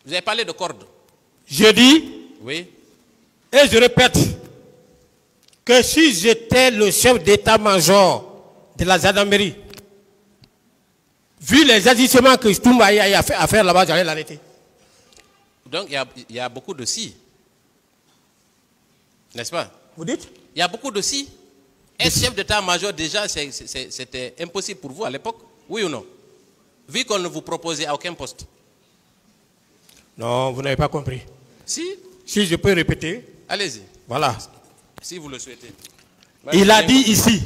Vous avez parlé de corde. Je dis, Oui. et je répète, que si j'étais le chef d'état-major de la gendarmerie, vu les agissements que Toumba a fait à faire là-bas, j'allais l'arrêter. Donc, il y a beaucoup de si. N'est-ce pas? Vous dites? Il y a beaucoup de si. Être chef d'état-major, déjà, c'était impossible pour vous à l'époque. Oui ou non? Vu qu'on ne vous proposait aucun poste. Non, vous n'avez pas compris. Si? Si je peux répéter. Allez-y. Voilà. Si vous le souhaitez. Il a dit ici,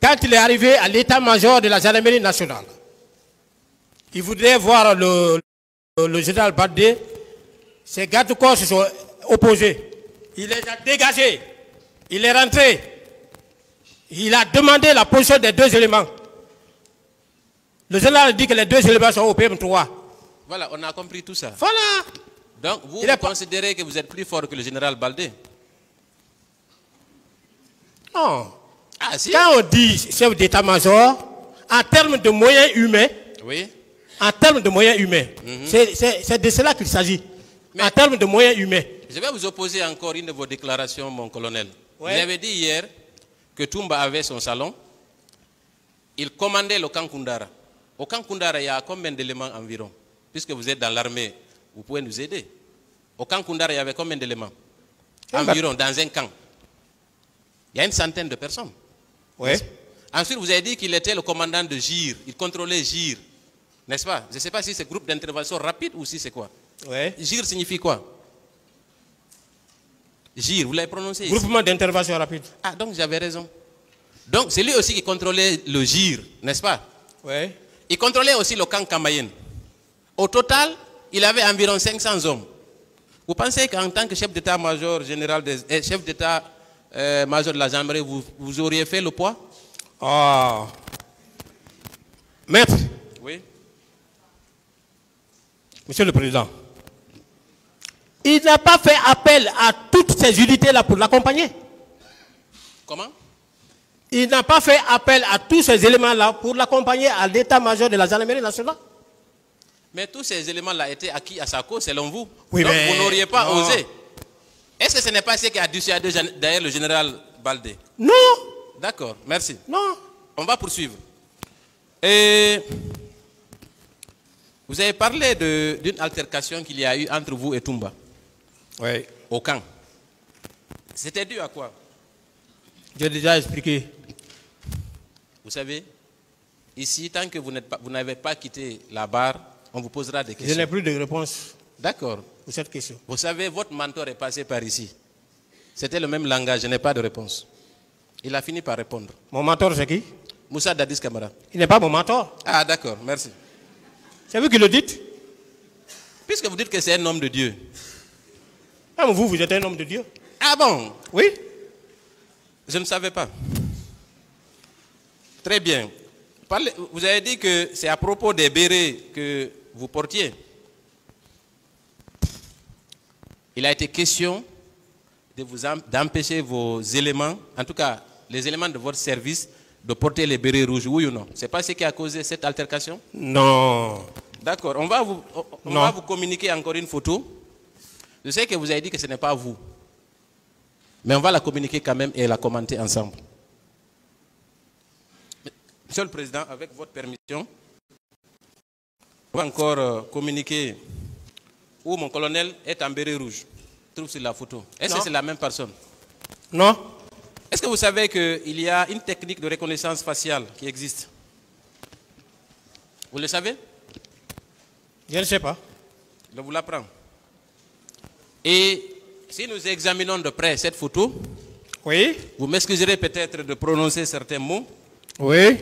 quand il est arrivé à l'état-major de la gendarmerie nationale, il voudrait voir le général Baldé. Ses gardes-corps se sont opposés. Il les a dégagés. Il est rentré. Il a demandé la position des deux éléments. Le général dit que les deux éléments sont au PM3. Voilà, on a compris tout ça. Voilà. Donc, vous considérez que vous êtes plus fort que le général Baldé? Non. Ah, si. Quand on dit chef d'état-major, en termes de moyens humains, oui. En termes de moyens humains, c'est de cela qu'il s'agit. En termes de moyens humains. Je vais vous opposer encore une de vos déclarations, mon colonel. Ouais. Vous avez dit hier que Toumba avait son salon. Il commandait le camp Koundara. Au camp Koundara, il y a combien d'éléments environ? Puisque vous êtes dans l'armée, vous pouvez nous aider. Au camp Koundara, il y avait combien d'éléments? Environ, dans un camp. Il y a une centaine de personnes. Ouais. Ensuite, vous avez dit qu'il était le commandant de GIR. Il contrôlait GIR. N'est-ce pas? Je ne sais pas si c'est groupe d'intervention rapide ou si c'est quoi. Ouais. GIR signifie quoi? GIR, vous l'avez prononcé ici. Groupement d'intervention rapide. Ah, donc j'avais raison. Donc c'est lui aussi qui contrôlait le GIR, n'est-ce pas? Oui. Il contrôlait aussi le camp Kamayen. Au total, il avait environ 500 hommes. Vous pensez qu'en tant que chef d'état-major général, chef d'état-major de la gendarmerie, vous auriez fait le poids? Ah. Maître. Oui. Monsieur le Président. Il n'a pas fait appel à toutes ces unités-là pour l'accompagner. Comment? Il n'a pas fait appel à tous ces éléments-là pour l'accompagner à l'état-major de la gendarmerie nationale. Mais tous ces éléments-là étaient acquis à sa cause, selon vous. Oui, donc mais vous n'auriez pas non. osé. Est-ce que ce n'est pas ce qui a dissuadé d'ailleurs le général Baldé? Non. D'accord, merci. Non. On va poursuivre. Et vous avez parlé d'une altercation qu'il y a eu entre vous et Toumba. Oui. Au camp. C'était dû à quoi? J'ai déjà expliqué. Vous savez, ici, tant que vous n'avez pas quitté la barre, on vous posera des questions. Je n'ai plus de réponse. D'accord. Pour cette question. Vous savez, votre mentor est passé par ici. C'était le même langage, je n'ai pas de réponse. Il a fini par répondre. Mon mentor, c'est qui? Moussa Dadis Camara. Il n'est pas mon mentor. Ah, d'accord, merci. C'est vous qui le dites? Puisque vous dites que c'est un homme de Dieu. Ah, vous êtes un homme de Dieu. Ah bon? Oui. Je ne savais pas. Très bien. Vous avez dit que c'est à propos des bérets que vous portiez. Il a été question d'empêcher vos éléments, en tout cas les éléments de votre service, de porter les bérets rouges, oui ou non? C'est pas ce qui a causé cette altercation? Non. D'accord. On va vous communiquer encore une photo. Je sais que vous avez dit que ce n'est pas vous. Mais on va la communiquer quand même et la commenter ensemble. Monsieur le Président, avec votre permission, on va encore communiquer où mon colonel est en béret rouge. Trouve sur la photo. Est-ce que c'est la même personne? Non. Est-ce que vous savez qu'il y a une technique de reconnaissance faciale qui existe? Vous le savez? Je ne sais pas. Je vous l'apprends. Et si nous examinons de près cette photo, oui. Vous m'excuserez peut-être de prononcer certains mots. Oui.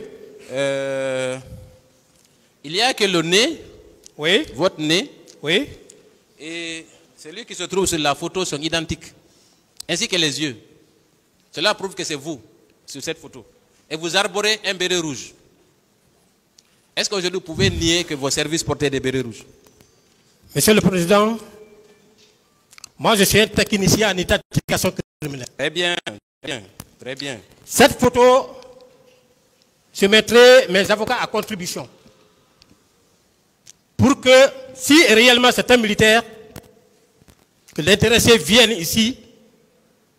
Il n'y a que le nez, oui. Votre nez, oui. Et celui qui se trouve sur la photo sont identiques, ainsi que les yeux. Cela prouve que c'est vous sur cette photo. Et vous arborez un béret rouge. Est-ce qu'aujourd'hui vous pouvez nier que vos services portaient des bérets rouges? Monsieur le Président, moi je suis un technicien en identification criminelle. Très bien, très bien, très bien. Cette photo, je mettrai mes avocats à contribution pour que, si réellement c'est un militaire, que l'intéressé vienne ici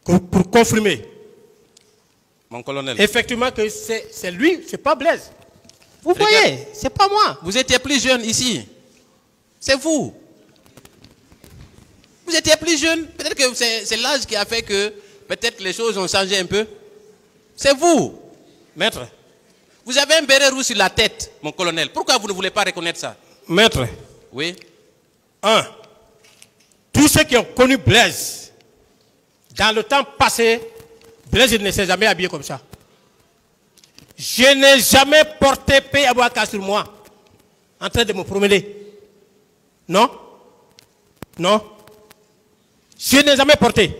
pour confirmer. Mon colonel. Effectivement que c'est lui, c'est pas Blaise. Vous voyez, c'est pas moi. Vous étiez plus jeune ici. C'est vous. Vous étiez plus jeune. Peut-être que c'est l'âge qui a fait que peut-être les choses ont changé un peu. C'est vous. Maître. Vous avez un béret rouge sur la tête, mon colonel. Pourquoi vous ne voulez pas reconnaître ça? Maître. Oui. Tous ceux qui ont connu Blaise, dans le temps passé, Blaise ne s'est jamais habillé comme ça. Je n'ai jamais porté paix à Bouaka sur moi, en train de me promener. Non? Non? Je n'ai jamais porté.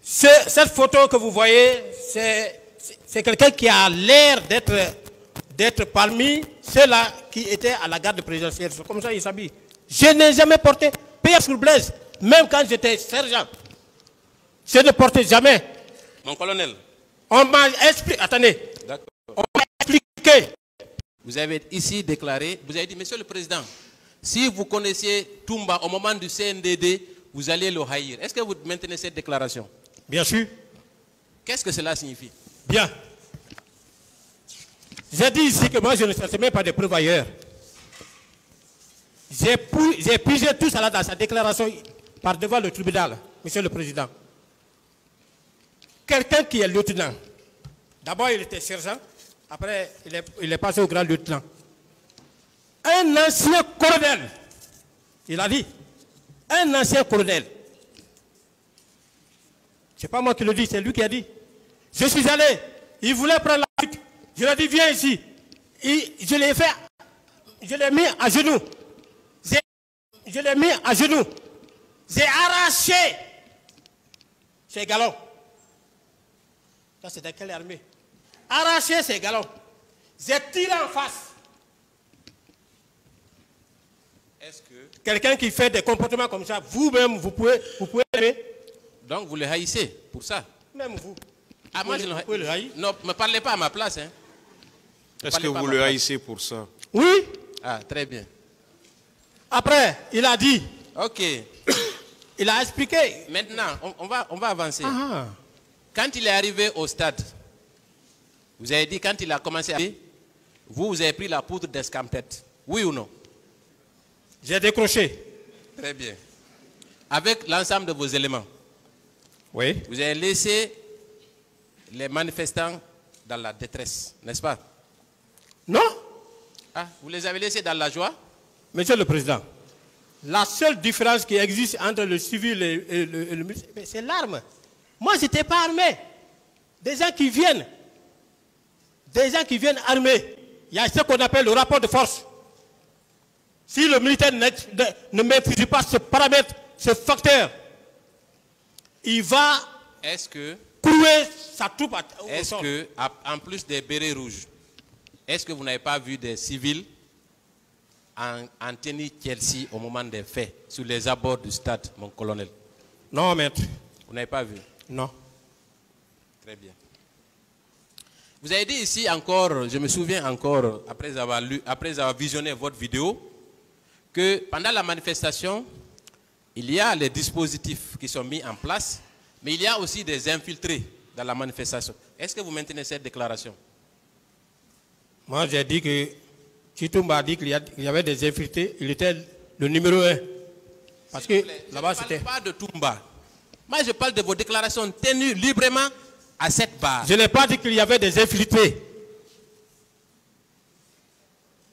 Cette photo que vous voyez, c'est quelqu'un qui a l'air d'être parmi ceux-là qui étaient à la garde présidentielle. C'est comme ça qu'il s'habille. Je n'ai jamais porté paix sur Blaise, même quand j'étais sergent. Je ne portais jamais. Mon colonel. On m'a expliqué. Attendez. D'accord. On m'a expliqué. Vous avez ici déclaré, vous avez dit, Monsieur le Président, si vous connaissiez Toumba au moment du CNDD, vous allez le haïr. Est-ce que vous maintenez cette déclaration? Bien sûr. Qu'est-ce que cela signifie? Bien. J'ai dit ici que moi je ne cherche même pas de preuves ailleurs. J'ai pigé tout ça là dans sa déclaration par devant le tribunal, Monsieur le Président. Quelqu'un qui est lieutenant, d'abord il était sergent, après il est passé au grand lieutenant. Un ancien colonel, il a dit, un ancien colonel. Ce n'est pas moi qui le dis, c'est lui qui a dit. Je suis allé, il voulait prendre la fuite. Je lui ai dit, viens ici. Je l'ai fait, je l'ai mis à genoux. Je l'ai mis à genoux. J'ai arraché ses galons. Ça, c'est dans quelle armée? Arraché ses galons. J'ai tiré en face. Est-ce que... Quelqu'un qui fait des comportements comme ça, vous-même, vous pouvez aimer. Donc vous le haïssez pour ça? Même vous. Ah, moi, je vous pouvez le haïr. Non, ne me parlez pas à ma place. Hein. Est-ce que vous le haïssez pour ça? Oui. Ah, très bien. Après, il a dit. Ok. Il a expliqué. Maintenant, on va avancer. Ah. Quand il est arrivé au stade, vous avez dit, quand il a commencé à... Vous avez pris la poudre d'escampette. Oui ou non? J'ai décroché. Très bien. Avec l'ensemble de vos éléments. Oui. Vous avez laissé les manifestants dans la détresse, n'est-ce pas? Non. Ah, vous les avez laissés dans la joie? Monsieur le Président, la seule différence qui existe entre le civil et le militaire, c'est l'arme. Moi, je n'étais pas armé. Des gens qui viennent armés. Il y a ce qu'on appelle le rapport de force. Si le militaire ne maîtrise pas ce paramètre, ce facteur, il va clouer sa troupe au sol. Est-ce que, en plus des bérets rouges, est-ce que vous n'avez pas vu des civils en tenue Chelsea au moment des faits, sur les abords du stade, mon colonel? Non, maître. Vous n'avez pas vu? Non. Très bien. Vous avez dit ici encore, je me souviens encore, après avoir visionné votre vidéo, que pendant la manifestation, il y a les dispositifs qui sont mis en place, mais il y a aussi des infiltrés dans la manifestation. Est-ce que vous maintenez cette déclaration? Moi, j'ai dit que Chitumba a dit qu'il y avait des infiltrés, il était le numéro 1. Parce que là-bas, c'était... Je ne parle pas de Toumba. Moi, je parle de vos déclarations tenues librement à cette barre. Je n'ai pas dit qu'il y avait des infiltrés.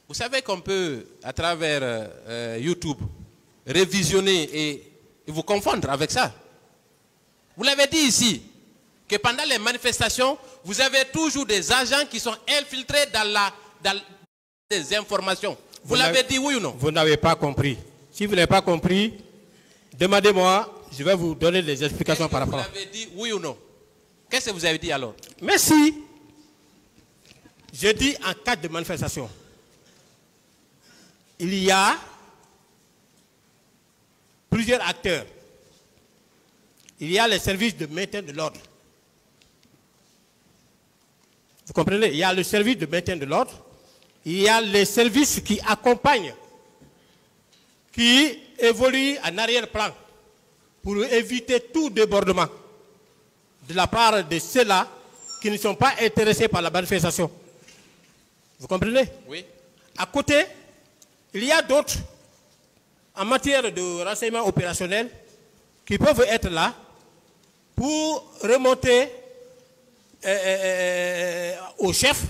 Vous savez qu'on peut, à travers YouTube, révisionner et vous confondre avec ça. Vous l'avez dit ici, que pendant les manifestations, vous avez toujours des agents qui sont infiltrés dans des informations. Vous l'avez dit, oui ou non? Vous n'avez pas compris. Si vous n'avez pas compris, demandez-moi, je vais vous donner des explications par rapport. Vous l'avez dit, oui ou non? Qu'est-ce que vous avez dit alors? Merci. Je dis en cas de manifestation, il y a plusieurs acteurs. Il y a les services de maintien de l'ordre. Vous comprenez? Il y a le service de maintien de l'ordre. Il y a les services qui accompagnent qui évolue en arrière-plan pour éviter tout débordement de la part de ceux-là qui ne sont pas intéressés par la manifestation. Vous comprenez? Oui. À côté, il y a d'autres en matière de renseignement opérationnel qui peuvent être là pour remonter au chef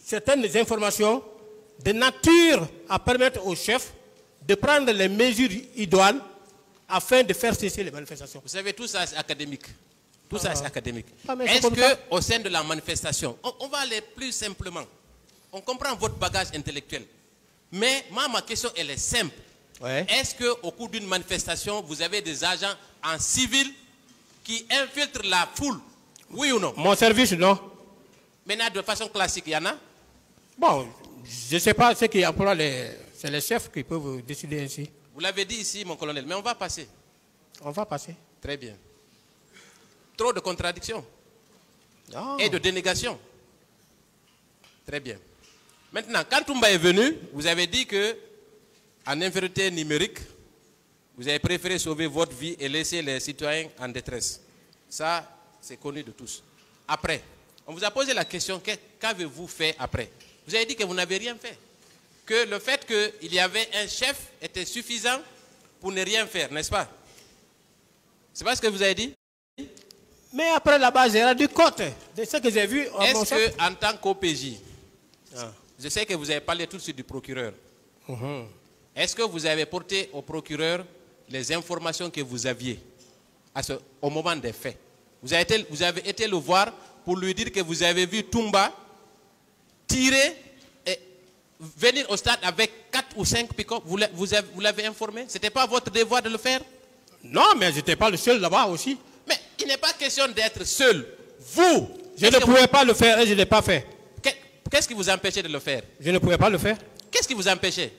certaines informations de nature à permettre au chef de prendre les mesures idoines afin de faire cesser les manifestations. Vous savez, tout ça c'est académique. Tout ça c'est académique. Est-ce qu'au sein de la manifestation, on va aller plus simplement. On comprend votre bagage intellectuel. Mais moi, ma question, elle est simple. Ouais. Est-ce qu'au cours d'une manifestation, vous avez des agents en civil qui infiltrent la foule? Oui ou non? Mon service, non. Maintenant, de façon classique, il y en a? Bon, je ne sais pas ce qui emploie c'est les chefs qui peuvent décider ainsi. Vous l'avez dit ici, mon colonel, mais on va passer. On va passer. Très bien. Trop de contradictions Non. et de dénégations. Très bien. Maintenant, quand Toumba est venu, vous avez dit que en infériorité numérique, vous avez préféré sauver votre vie et laisser les citoyens en détresse. Ça, c'est connu de tous. Après, on vous a posé la question, qu'avez-vous fait après? Vous avez dit que vous n'avez rien fait. Que le fait qu'il y avait un chef était suffisant pour ne rien faire, n'est-ce pas? C'est pas ce que vous avez dit? Mais après là-bas, j'ai rendu compte de ce que j'ai vu. Est-ce qu'en tant qu'OPJ, je sais que vous avez parlé tout de suite du procureur. Est-ce que vous avez porté au procureur les informations que vous aviez au moment des faits? Vous avez été le voir pour lui dire que vous avez vu Toumba tirer et venir au stade avec 4 ou 5 pick-up. Vous l'avez informé? Ce n'était pas votre devoir de le faire? Non, mais je n'étais pas le seul là-bas aussi. Mais il n'est pas question d'être seul. Vous, je ne pouvais pas le faire et je ne l'ai pas fait. Qu'est-ce qui vous empêchait de le faire? Je ne pouvais pas le faire. Qu'est-ce qui vous empêchait?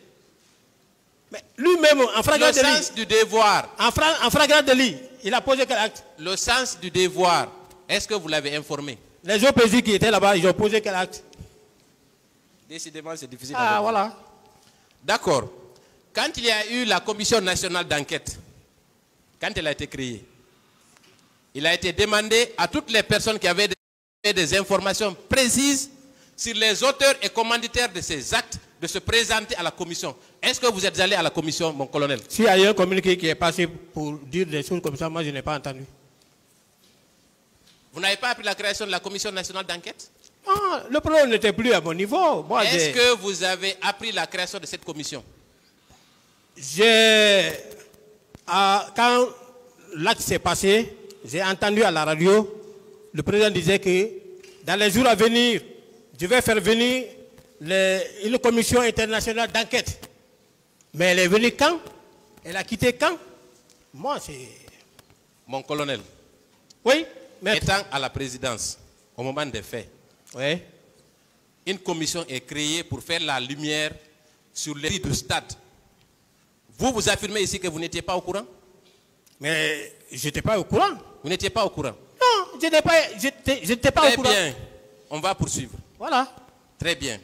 Mais lui-même, en flagrant délit. Le sens du devoir. En flagrant délit, il a posé quel acte? Le sens du devoir. Est-ce que vous l'avez informé? Les OPJ qui étaient là-bas, ils ont posé quel acte? Décidément, c'est difficile. Ah, voilà. D'accord. Quand il y a eu la commission nationale d'enquête, quand elle a été créée, il a été demandé à toutes les personnes qui avaient des informations précises sur les auteurs et commanditaires de ces actes de se présenter à la commission. Est-ce que vous êtes allé à la commission, mon colonel? S'il y a eu un communiqué qui est passé pour dire des choses comme ça, moi je n'ai pas entendu. Vous n'avez pas appris la création de la commission nationale d'enquête? Ah, le problème n'était plus à mon niveau. Est-ce que vous avez appris la création de cette commission? Quand l'acte s'est passé, j'ai entendu à la radio, le président disait que dans les jours à venir, je vais faire venir une commission internationale d'enquête. Mais elle est venue quand? Elle a quitté quand? Moi, c'est... Mon colonel. Oui, maître. Étant à la présidence, au moment des faits, oui. Une commission est créée pour faire la lumière sur les du stade. Vous affirmez ici que vous n'étiez pas au courant? Mais je n'étais pas au courant. Vous n'étiez pas au courant? Non, je n'étais pas au courant. Très bien, on va poursuivre. Voilà. Très bien.